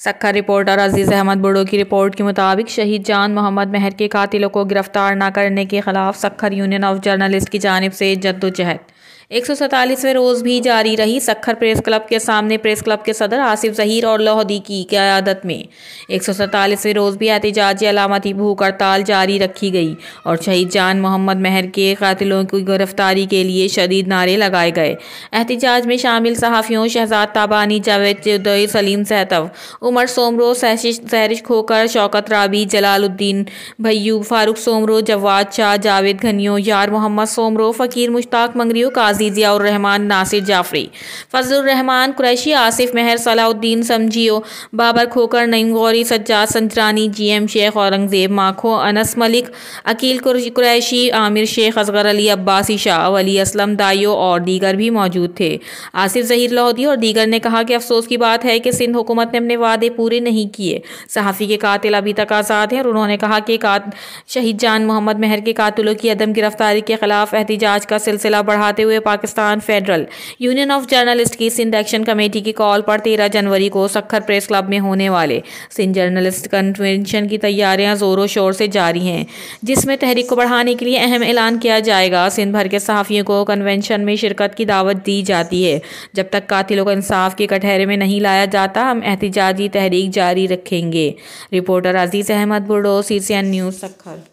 Sukkur reporter अजीज़ अहमद बुर्डो की report के मुताबिक शहीद जान मोहम्मद महर के कातिलों को गिरफ्तार न करने के खिलाफ सक्खर यूनियन ऑफ जर्नलिस्ट की जानिब से जद्दोजहद 147वें रोज़ भी जारी रही। सक्खर प्रेस क्लब के सामने प्रेस क्लब के सदर आसिफ ज़हीर और लोहदी की क़यादत में 147वें रोज़ भी एहतजाजी अलामती भूख हड़ताल जारी रखी गई और शहीद जान मोहम्मद महर के कातिलों की गिरफ्तारी के लिए शदीद नारे लगाए गए। एहतजाज में शामिल सहाफ़ियों शहजाद ताबानी, जावेद जदोई, सलीम सहतव, उमर सोमरो, सहरिश खोकर, शौकत राबी, जलालुद्दीन भैयू, फारूक सोमरो, जवाद शाह, जावेद घनियो, यार मोहम्मद सोमरो, फ़कीर मुश्ताक मंगरियो, काजी ज़ियाउर रहमान, नासिर जाफरी, फजलुर रहमान कुरैशी, आसिफ महर, सलाउद्दीन समझियो, बाबर खोकर, नईम गौरी, सज्जाद संजरानी, GM शेख, औरंगजेब माखो, अनस मलिक, अकील कुरैशी, आमिर शेख, असगर अली अब्बासी, शाह वली असलम दाइयो और दीगर भी मौजूद थे। आसिफ ज़हीर, लोहदी और दीगर ने कहा कि अफसोस की बात है कि सिंध हुकूमत ने अपने वादे पूरे नहीं किए। सहाफ़ी के कातिल अभी तक आज़ाद हैं और उन्होंने कहा कि शहीद जान मोहम्मद महर के कातिलों की अदम गिरफ्तारी के खिलाफ एहतजाज का सिलसिला बढ़ाते हुए Pakistan federal union of journalist की सिंध एक्शन कमेटी की कॉल पर 13 जनवरी को सक्खर प्रेस क्लब में होने वाले सिंध जर्नलिस्ट कन्वेंशन की तैयारियां जोरों शोर से जारी हैं, जिसमें तहरीक को बढ़ाने के लिए अहम ऐलान किया जाएगा। सिंध भर के सहाफ़ियों को कन्वेंशन में शिरकत की दावत दी जाती है। जब तक कातिलों को इंसाफ के कटहरे में नहीं लाया जाता, हम एहतजाजी तहरीक जारी रखेंगे। रिपोर्टर अजीज़ अहमद बुर्डो, CCN न्यूज़, सक्खर।